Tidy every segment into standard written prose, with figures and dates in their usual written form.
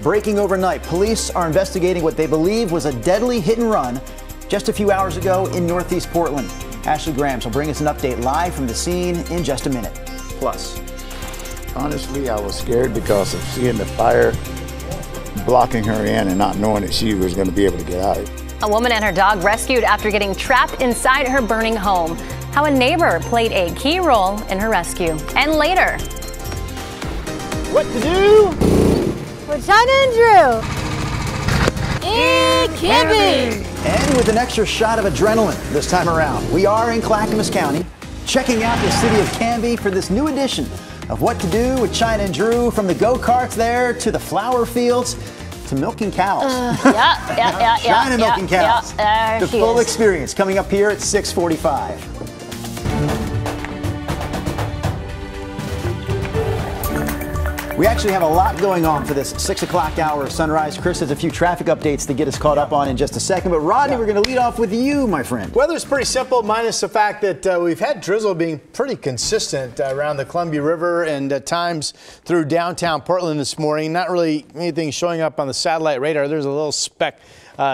Breaking overnight, police are investigating what they believe was a deadly hit and run just a few hours ago in Northeast Portland. Ashley Grams will bring us an update live from the scene in just a minute. Plus, honestly, I was scared because of seeing the fire blocking her in and not knowing that she was going to be able to get out. A woman and her dog rescued after getting trapped inside her burning home. How a neighbor played a key role in her rescue. And later, what to do with China and Drew in Canby. And with an extra shot of adrenaline this time around, we are in Clackamas County, checking out the city of Canby for this new edition of What to Do with China and Drew, from the go-karts there to the flower fields to milking cows. China milking cows. The full experience coming up here at 6:45. We actually have a lot going on for this 6 o'clock hour of Sunrise. Chris has a few traffic updates to get us caught up on in just a second. But Rodney, we're going to lead off with you, my friend. Weather's pretty simple, minus the fact that we've had drizzle being pretty consistent around the Columbia River and at times through downtown Portland this morning. Not really anything showing up on the satellite radar. There's a little speck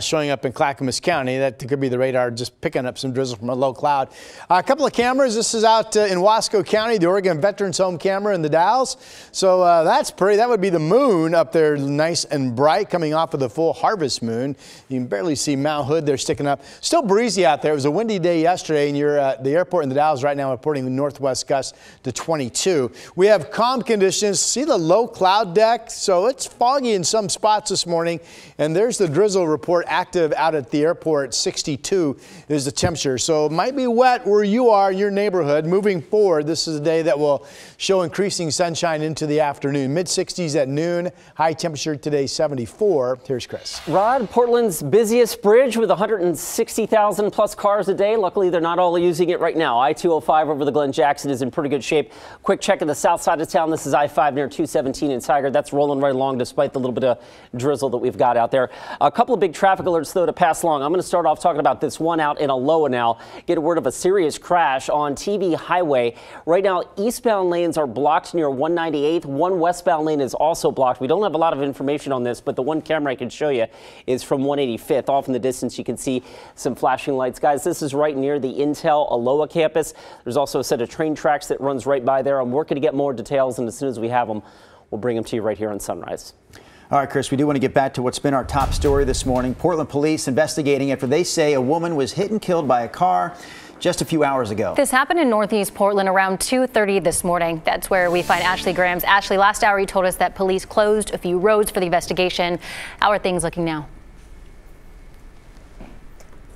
showing up in Clackamas County. That could be the radar just picking up some drizzle from a low cloud. A couple of cameras. This is out in Wasco County, the Oregon Veterans Home camera in the Dalles. So that's pretty. That would be the moon up there, nice and bright, coming off of the full harvest moon. You can barely see Mount Hood there sticking up. Still breezy out there. It was a windy day yesterday, and you're at the airport in the Dalles right now reporting the northwest gust to 22. We have calm conditions. See the low cloud deck? So it's foggy in some spots this morning, and there's the drizzle report active out at the airport. 62 is the temperature. So it might be wet where you are in your neighborhood. Moving forward, this is a day that will show increasing sunshine into the afternoon. Mid-60s at noon. High temperature today 74. Here's Chris. Rod, Portland's busiest bridge with 160,000 plus cars a day. Luckily, they're not all using it right now. I-205 over the Glen Jackson is in pretty good shape. Quick check of the south side of town. This is I-5 near 217 in Tigard. That's rolling right along despite the little bit of drizzle that we've got out there. A couple of big traffic alerts, though, to pass along. I'm going to start off talking about this one out in Aloha now. Get a word of a serious crash on TV Highway. Right now, eastbound lanes are blocked near 198th. One westbound lane is also blocked. We don't have a lot of information on this, but the one camera I can show you is from 185th. Off in the distance, you can see some flashing lights. Guys, this is right near the Intel Aloha campus. There's also a set of train tracks that runs right by there. I'm working to get more details, and as soon as we have them, we'll bring them to you right here on Sunrise. All right, Chris, we do want to get back to what's been our top story this morning. Portland police investigating after they say a woman was hit and killed by a car just a few hours ago. This happened in Northeast Portland around 2:30 this morning. That's where we find Ashley Grams. Ashley, last hour you told us that police closed a few roads for the investigation. How are things looking now?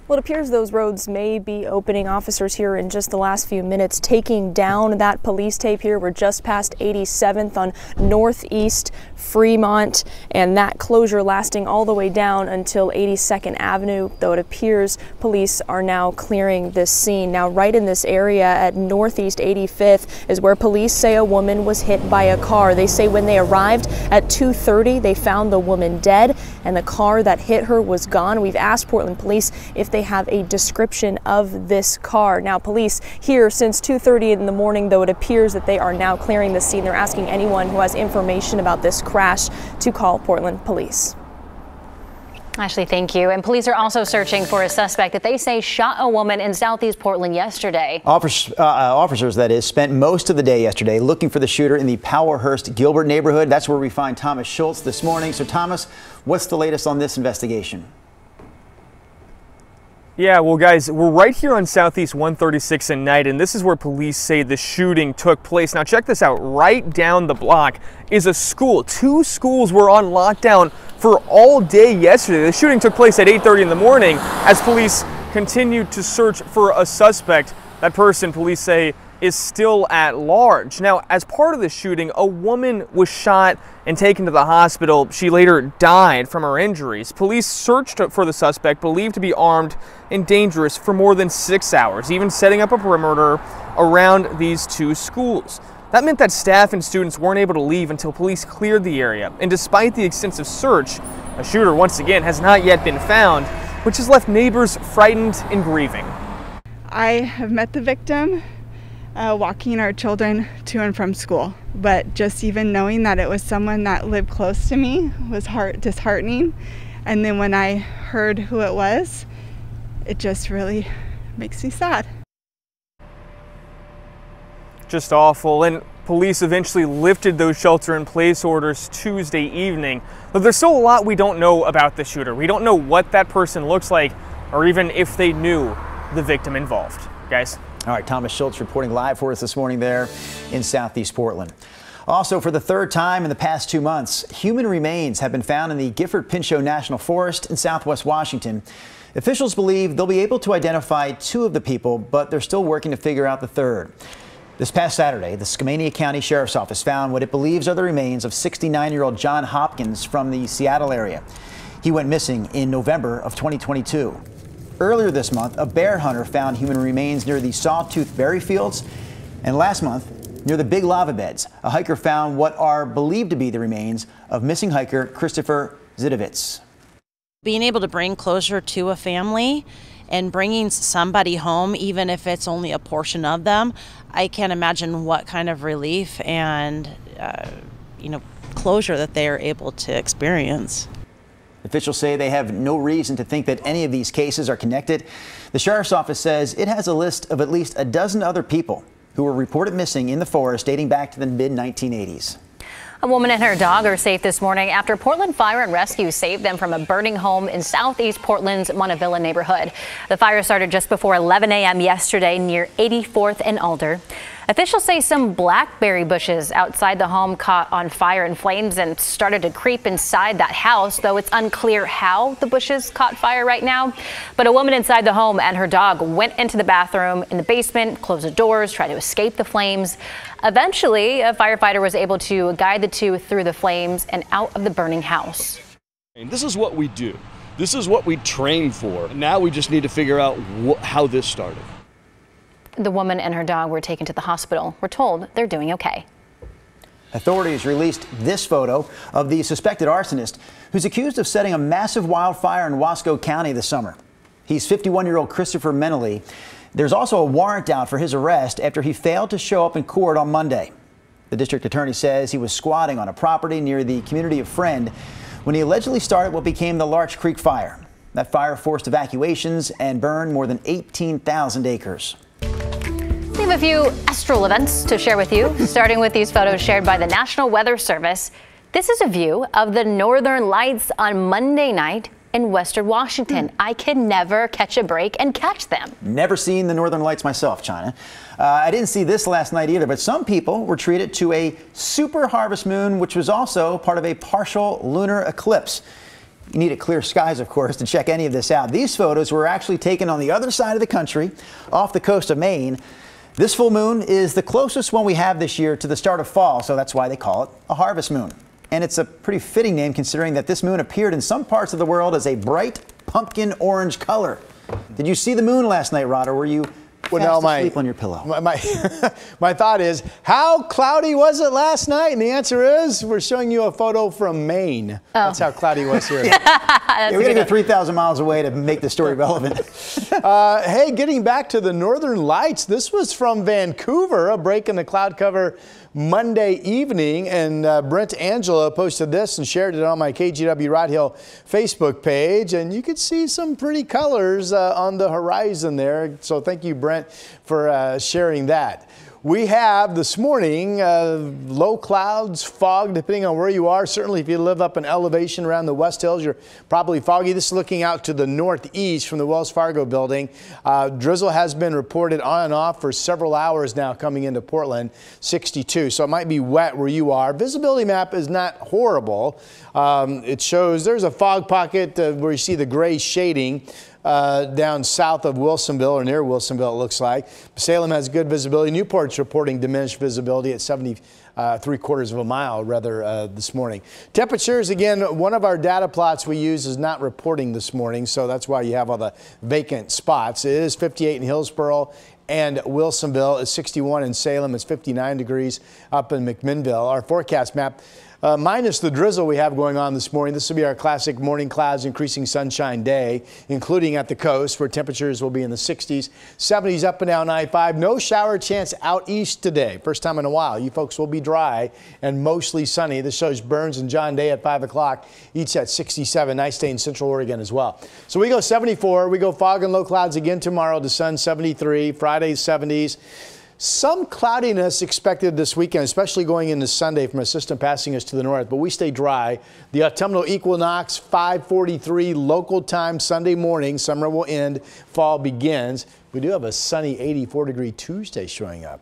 Well, it appears those roads may be opening. Officers here in just the last few minutes taking down that police tape here. We're just past 87th on Northeast Fremont, and that closure lasting all the way down until 82nd Avenue, though it appears police are now clearing this scene. Now, right in this area at Northeast 85th is where police say a woman was hit by a car. They say when they arrived at 2:30, they found the woman dead and the car that hit her was gone. We've asked Portland police if they have a description of this car. Now, police here since 2:30 in the morning, though it appears that they are now clearing the scene. They're asking anyone who has information about this crash to call Portland police. Ashley, thank you. And police are also searching for a suspect that they say shot a woman in Southeast Portland yesterday. Officers, that is, spent most of the day yesterday looking for the shooter in the Powerhurst-Gilbert neighborhood. That's where we find Thomas Schultz this morning. So, Thomas, what's the latest on this investigation? Yeah, well, guys, we're right here on Southeast 136 and Knight, and this is where police say the shooting took place. Now, check this out. Right down the block is a school. Two schools were on lockdown for all day yesterday. The shooting took place at 8:30 in the morning as police continued to search for a suspect. That person, police say, is still at large. Now, as part of the shooting, a woman was shot and taken to the hospital. She later died from her injuries. Police searched for the suspect, believed to be armed and dangerous, for more than 6 hours, even setting up a perimeter around these two schools. That meant that staff and students weren't able to leave until police cleared the area. And despite the extensive search, a shooter, once again, has not yet been found, which has left neighbors frightened and grieving. I have met the victim. walking our children to and from school. But just even knowing that it was someone that lived close to me was disheartening. And then when I heard who it was, it just really makes me sad. Just awful. And police eventually lifted those shelter-in-place orders Tuesday evening. But there's still a lot we don't know about the shooter. We don't know what that person looks like, or even if they knew the victim involved. Guys. All right, Thomas Schultz reporting live for us this morning there in Southeast Portland. Also, for the third time in the past 2 months, human remains have been found in the Gifford-Pinchot National Forest in southwest Washington. Officials believe they'll be able to identify 2 of the people, but they're still working to figure out the third. This past Saturday, the Skamania County Sheriff's Office found what it believes are the remains of 69-year-old John Hopkins from the Seattle area. He went missing in November of 2022. Earlier this month, a bear hunter found human remains near the Sawtooth Berry Fields. And last month, near the Big Lava Beds, a hiker found what are believed to be the remains of missing hiker Christopher Zidovitz. Being able to bring closure to a family and bringing somebody home, even if it's only a portion of them, I can't imagine what kind of relief and closure that they are able to experience. Officials say they have no reason to think that any of these cases are connected. The Sheriff's Office says it has a list of at least a dozen other people who were reported missing in the forest dating back to the mid-1980s. A woman and her dog are safe this morning after Portland Fire and Rescue saved them from a burning home in southeast Portland's Montavilla neighborhood. The fire started just before 11 a.m. yesterday near 84th and Alder. Officials say some blackberry bushes outside the home caught on fire and flames and started to creep inside that house, though it's unclear how the bushes caught fire right now. But a woman inside the home and her dog went into the bathroom in the basement, closed the doors, tried to escape the flames. Eventually, a firefighter was able to guide the 2 through the flames and out of the burning house. And this is what we do. This is what we train for. Now we just need to figure out how this started. The woman and her dog were taken to the hospital. We're told they're doing okay. Authorities released this photo of the suspected arsonist who's accused of setting a massive wildfire in Wasco County this summer. He's 51-year-old Christopher Menely. There's also a warrant out for his arrest after he failed to show up in court on Monday. The district attorney says he was squatting on a property near the community of Friend when he allegedly started what became the Larch Creek Fire. That fire forced evacuations and burned more than 18,000 acres. We have a few astral events to share with you, starting with these photos shared by the National Weather Service. This is a view of the Northern Lights on Monday night in Western Washington. I can never catch a break and catch them. Never seen the Northern Lights myself, China. I didn't see this last night either, but some people were treated to a super harvest moon, which was also part of a partial lunar eclipse. You need clear skies, of course, to check any of this out. These photos were actually taken on the other side of the country, off the coast of Maine. This full moon is the closest one we have this year to the start of fall, so that's why they call it a harvest moon. And it's a pretty fitting name considering that this moon appeared in some parts of the world as a bright pumpkin orange color. Did you see the moon last night, Rod, or were you asleep on your pillow? My thought is, how cloudy was it last night? And the answer is, we're showing you a photo from Maine. Oh. That's how cloudy it was here. We're going to go 3,000 miles away to make the story relevant. Hey, getting back to the Northern Lights, this was from Vancouver, a break in the cloud cover Monday evening, and Brent Angelo posted this and shared it on my KGW Rod Hill Facebook page, and you could see some pretty colors on the horizon there. So thank you, Brent, for sharing that. We have this morning low clouds, fog, depending on where you are. Certainly if you live up in elevation around the West Hills, you're probably foggy. This is looking out to the northeast from the Wells Fargo building. Drizzle has been reported on and off for several hours now coming into Portland, 62. So it might be wet where you are. Visibility map is not horrible. It shows there's a fog pocket where you see the gray shading. Down south of Wilsonville, or near Wilsonville, it looks like. Salem has good visibility. Newport's reporting diminished visibility at 73/4 of a mile, this morning. Temperatures, again, one of our data plots we use is not reporting this morning, so that's why you have all the vacant spots. It is 58 in Hillsboro and Wilsonville. It's 61 in Salem. It's 59 degrees up in McMinnville. Our forecast map Minus the drizzle we have going on this morning. This will be our classic morning clouds, increasing sunshine day, including at the coast where temperatures will be in the 60s, 70s up and down I-5. No shower chance out east today. First time in a while. You folks will be dry and mostly sunny. This shows Burns and John Day at 5 o'clock, each at 67. Nice day in Central Oregon as well. So we go 74. We go fog and low clouds again tomorrow to sun 73. Friday 70s. Some cloudiness expected this weekend, especially going into Sunday from a system passing us to the north, but we stay dry. The autumnal equinox, 5:43 local time Sunday morning. Summer will end, fall begins. We do have a sunny 84-degree Tuesday showing up.